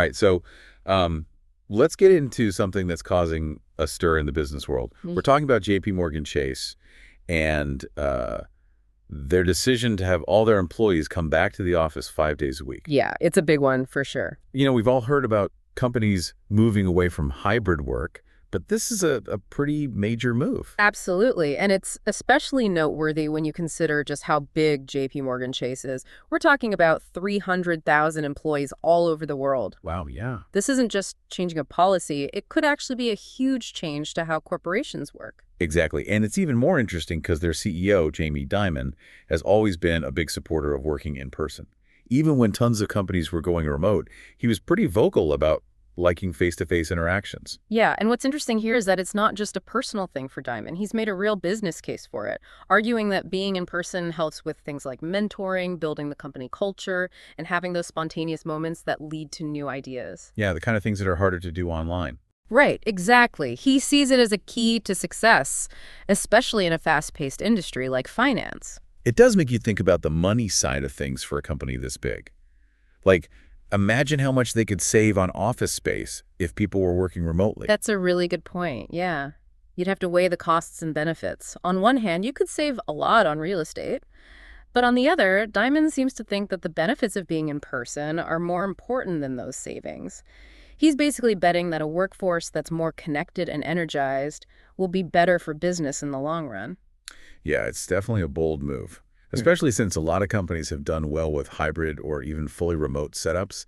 All right, so um, let's get into something that's causing a stir in the business world. We're talking about JPMorgan Chase and their decision to have all their employees come back to the office 5 days a week. Yeah, it's a big one for sure. We've all heard about companies moving away from hybrid work, but this is a pretty major move. Absolutely. And it's especially noteworthy when you consider just how big JPMorgan Chase is. We're talking about 300,000 employees all over the world. Wow, yeah. This isn't just changing a policy. It could actually be a huge change to how corporations work. Exactly. And it's even more interesting because their CEO, Jamie Dimon, has always been a big supporter of working in person. Even when tons of companies were going remote, he was pretty vocal about liking face-to-face interactions. Yeah, and what's interesting here is that it's not just a personal thing for Dimon. He's made a real business case for it, arguing that being in person helps with things like mentoring, building the company culture, and having those spontaneous moments that lead to new ideas. Yeah, the kind of things that are harder to do online. Right, exactly. He sees it as a key to success, especially in a fast-paced industry like finance. It does make you think about the money side of things for a company this big. Like, imagine how much they could save on office space if people were working remotely. That's a really good point, yeah. You'd have to weigh the costs and benefits. On one hand, you could save a lot on real estate. But on the other, Dimon seems to think that the benefits of being in person are more important than those savings. He's basically betting that a workforce that's more connected and energized will be better for business in the long run. Yeah, it's definitely a bold move, especially since a lot of companies have done well with hybrid or even fully remote setups.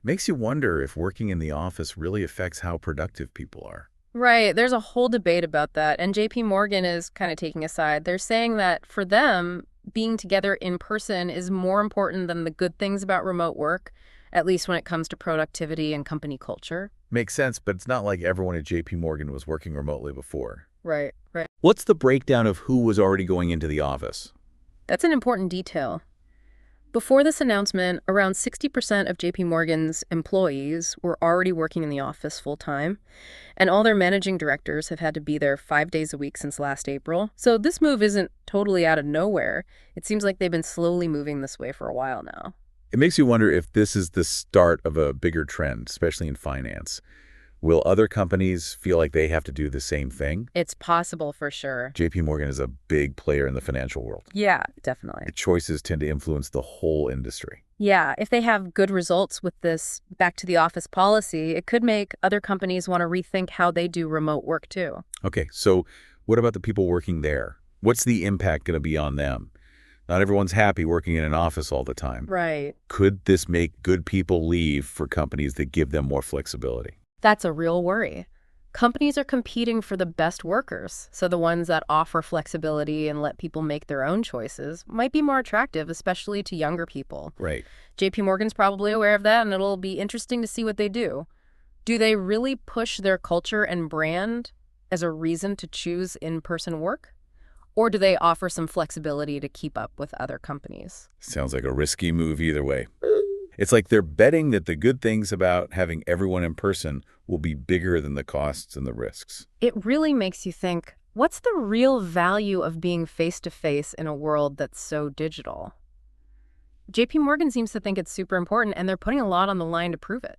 Makes you wonder if working in the office really affects how productive people are. Right, there's a whole debate about that, and JP Morgan is kind of taking a side. They're saying that for them, being together in person is more important than the good things about remote work, at least when it comes to productivity and company culture. Makes sense, but it's not like everyone at JP Morgan was working remotely before. Right, right. What's the breakdown of who was already going into the office? That's an important detail. Before this announcement, around 60% of JP Morgan's employees were already working in the office full-time, and all their managing directors have had to be there 5 days a week since last April. So this move isn't totally out of nowhere. It seems like they've been slowly moving this way for a while now. It makes you wonder if this is the start of a bigger trend, especially in finance. Will other companies feel like they have to do the same thing? It's possible for sure. JP Morgan is a big player in the financial world. Yeah, definitely. The choices tend to influence the whole industry. Yeah, if they have good results with this back to the office policy, it could make other companies want to rethink how they do remote work too. Okay, so what about the people working there? What's the impact going to be on them? Not everyone's happy working in an office all the time. Right. Could this make good people leave for companies that give them more flexibility? That's a real worry. Companies are competing for the best workers, so the ones that offer flexibility and let people make their own choices might be more attractive, especially to younger people. Right. JP Morgan's probably aware of that, and it'll be interesting to see what they do. Do they really push their culture and brand as a reason to choose in-person work? Or do they offer some flexibility to keep up with other companies? Sounds like a risky move either way. It's like they're betting that the good things about having everyone in person will be bigger than the costs and the risks. It really makes you think, what's the real value of being face-to-face in a world that's so digital? JP Morgan seems to think it's super important, and they're putting a lot on the line to prove it.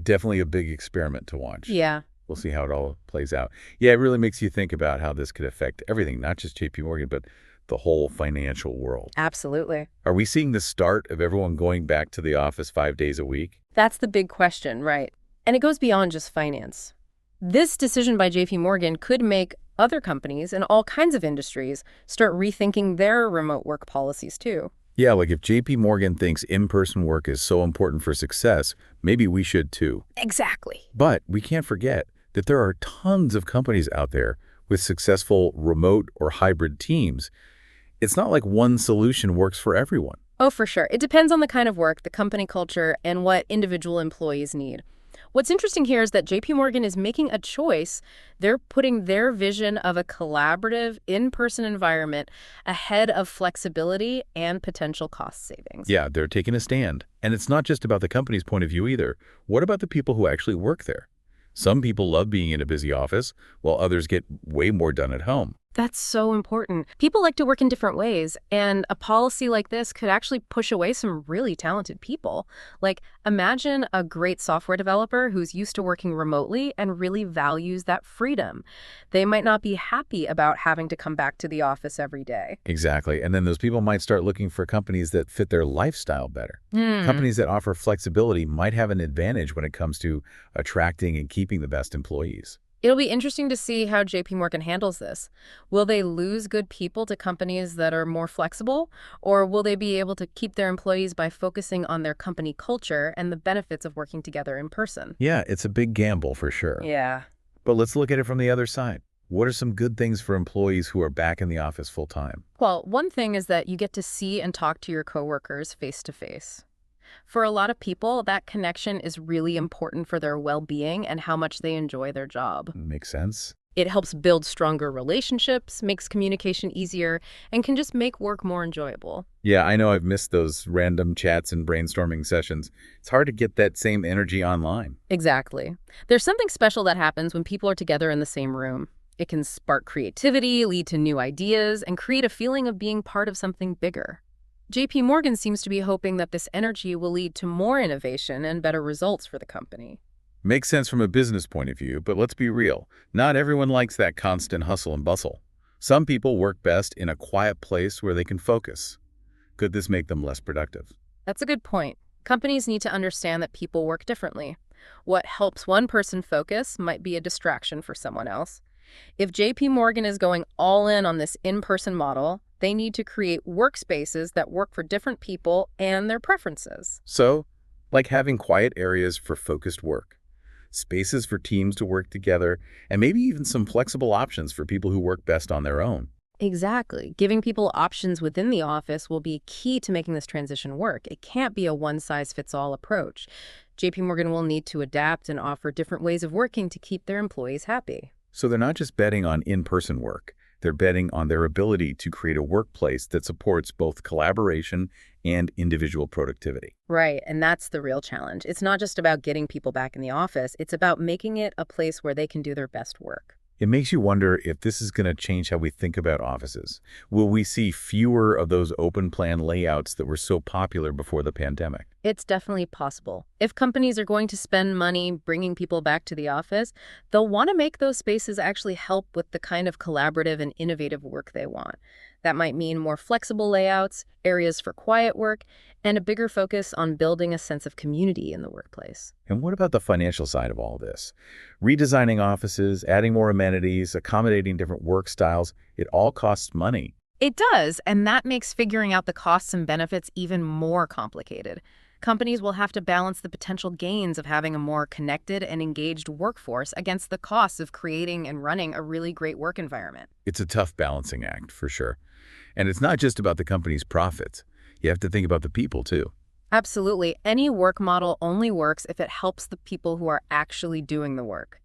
Definitely a big experiment to watch. Yeah. We'll see how it all plays out. Yeah, it really makes you think about how this could affect everything, not just JP Morgan, but the whole financial world. Absolutely. Are we seeing the start of everyone going back to the office 5 days a week? That's the big question, right? And it goes beyond just finance. This decision by JP Morgan could make other companies in all kinds of industries start rethinking their remote work policies too. Yeah, like if JP Morgan thinks in-person work is so important for success, maybe we should too. Exactly. But we can't forget that there are tons of companies out there with successful remote or hybrid teams. It's not like one solution works for everyone. Oh, for sure. It depends on the kind of work, the company culture, and what individual employees need. What's interesting here is that JP Morgan is making a choice. They're putting their vision of a collaborative, in-person environment ahead of flexibility and potential cost savings. Yeah, they're taking a stand. And it's not just about the company's point of view either. What about the people who actually work there? Some people love being in a busy office, while others get way more done at home. That's so important. People like to work in different ways, and a policy like this could actually push away some really talented people. Like, imagine a great software developer who's used to working remotely and really values that freedom. They might not be happy about having to come back to the office every day. Exactly. And then those people might start looking for companies that fit their lifestyle better. Hmm. Companies that offer flexibility might have an advantage when it comes to attracting and keeping the best employees. It'll be interesting to see how JP Morgan handles this. Will they lose good people to companies that are more flexible, or will they be able to keep their employees by focusing on their company culture and the benefits of working together in person? Yeah, it's a big gamble for sure. Yeah. But let's look at it from the other side. What are some good things for employees who are back in the office full time? Well, one thing is that you get to see and talk to your coworkers face to face. For a lot of people, that connection is really important for their well-being and how much they enjoy their job. Makes sense. It helps build stronger relationships, makes communication easier, and can just make work more enjoyable. Yeah, I know I've missed those random chats and brainstorming sessions. It's hard to get that same energy online. Exactly. There's something special that happens when people are together in the same room. It can spark creativity, lead to new ideas, and create a feeling of being part of something bigger. JP Morgan seems to be hoping that this energy will lead to more innovation and better results for the company. Makes sense from a business point of view, but let's be real. Not everyone likes that constant hustle and bustle. Some people work best in a quiet place where they can focus. Could this make them less productive? That's a good point. Companies need to understand that people work differently. What helps one person focus might be a distraction for someone else. If JP Morgan is going all in on this in-person model, they need to create workspaces that work for different people and their preferences. So, like having quiet areas for focused work, spaces for teams to work together, and maybe even some flexible options for people who work best on their own. Exactly. Giving people options within the office will be key to making this transition work. It can't be a one-size-fits-all approach. JP Morgan will need to adapt and offer different ways of working to keep their employees happy. So they're not just betting on in-person work. They're betting on their ability to create a workplace that supports both collaboration and individual productivity. Right, and that's the real challenge. It's not just about getting people back in the office, it's about making it a place where they can do their best work. It makes you wonder if this is going to change how we think about offices. Will we see fewer of those open plan layouts that were so popular before the pandemic? It's definitely possible. If companies are going to spend money bringing people back to the office, they'll want to make those spaces actually help with the kind of collaborative and innovative work they want. That might mean more flexible layouts, areas for quiet work, and a bigger focus on building a sense of community in the workplace. And what about the financial side of all this? Redesigning offices, adding more amenities, accommodating different work styles, it all costs money. It does, and that makes figuring out the costs and benefits even more complicated. Companies will have to balance the potential gains of having a more connected and engaged workforce against the costs of creating and running a really great work environment. It's a tough balancing act, for sure. And it's not just about the company's profits. You have to think about the people, too. Absolutely. Any work model only works if it helps the people who are actually doing the work.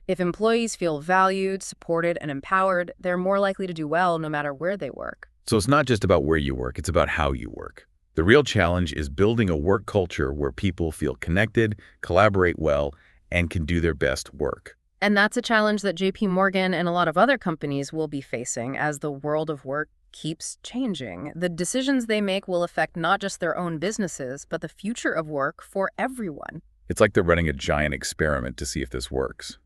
If employees feel valued, supported, and empowered, they're more likely to do well no matter where they work. So it's not just about where you work, it's about how you work. The real challenge is building a work culture where people feel connected, collaborate well, and can do their best work. And that's a challenge that JP Morgan and a lot of other companies will be facing as the world of work keeps changing. The decisions they make will affect not just their own businesses, but the future of work for everyone. It's like they're running a giant experiment to see if this works.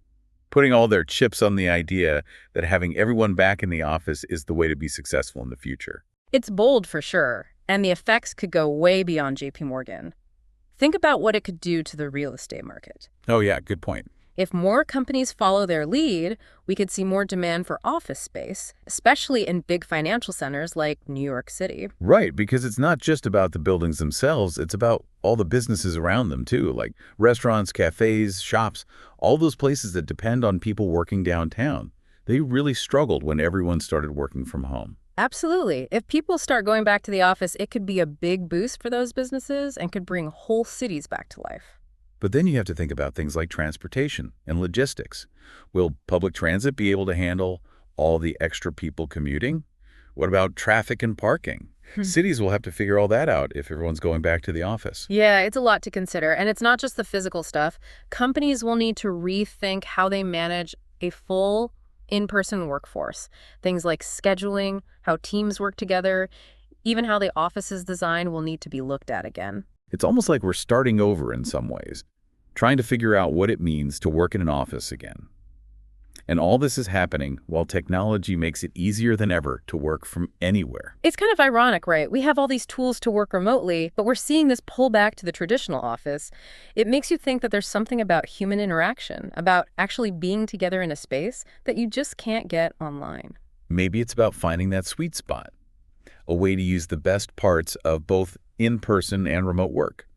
Putting all their chips on the idea that having everyone back in the office is the way to be successful in the future. It's bold for sure, and the effects could go way beyond JP Morgan. Think about what it could do to the real estate market. Oh yeah, good point. If more companies follow their lead, we could see more demand for office space, especially in big financial centers like New York City. Right, because it's not just about the buildings themselves, it's about all the businesses around them too, like restaurants, cafes, shops, all those places that depend on people working downtown. They really struggled when everyone started working from home. Absolutely. If people start going back to the office, it could be a big boost for those businesses and could bring whole cities back to life. But then you have to think about things like transportation and logistics. Will public transit be able to handle all the extra people commuting? What about traffic and parking? Cities will have to figure all that out if everyone's going back to the office. Yeah, it's a lot to consider. And it's not just the physical stuff. Companies will need to rethink how they manage a full in-person workforce. Things like scheduling, how teams work together, even how the office's design will need to be looked at again. It's almost like we're starting over in some ways, trying to figure out what it means to work in an office again. And all this is happening while technology makes it easier than ever to work from anywhere. It's kind of ironic, right? We have all these tools to work remotely, but we're seeing this pull back to the traditional office. It makes you think that there's something about human interaction, about actually being together in a space that you just can't get online. Maybe it's about finding that sweet spot, a way to use the best parts of both in-person and remote work.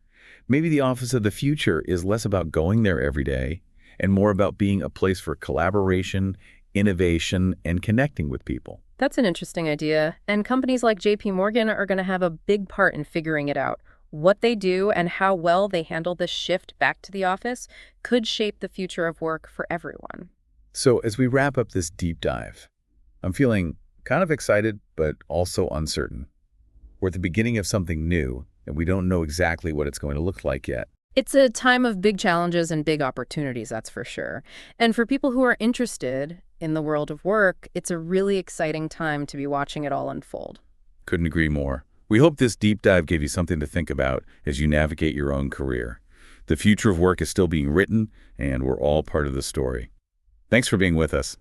Maybe the office of the future is less about going there every day and more about being a place for collaboration, innovation, and connecting with people. That's an interesting idea, and companies like JPMorgan are going to have a big part in figuring it out. What they do and how well they handle this shift back to the office could shape the future of work for everyone. So as we wrap up this deep dive, I'm feeling kind of excited, but also uncertain. We're at the beginning of something new, and we don't know exactly what it's going to look like yet. It's a time of big challenges and big opportunities, that's for sure. And for people who are interested in the world of work, it's a really exciting time to be watching it all unfold. Couldn't agree more. We hope this deep dive gave you something to think about as you navigate your own career. The future of work is still being written, and we're all part of the story. Thanks for being with us.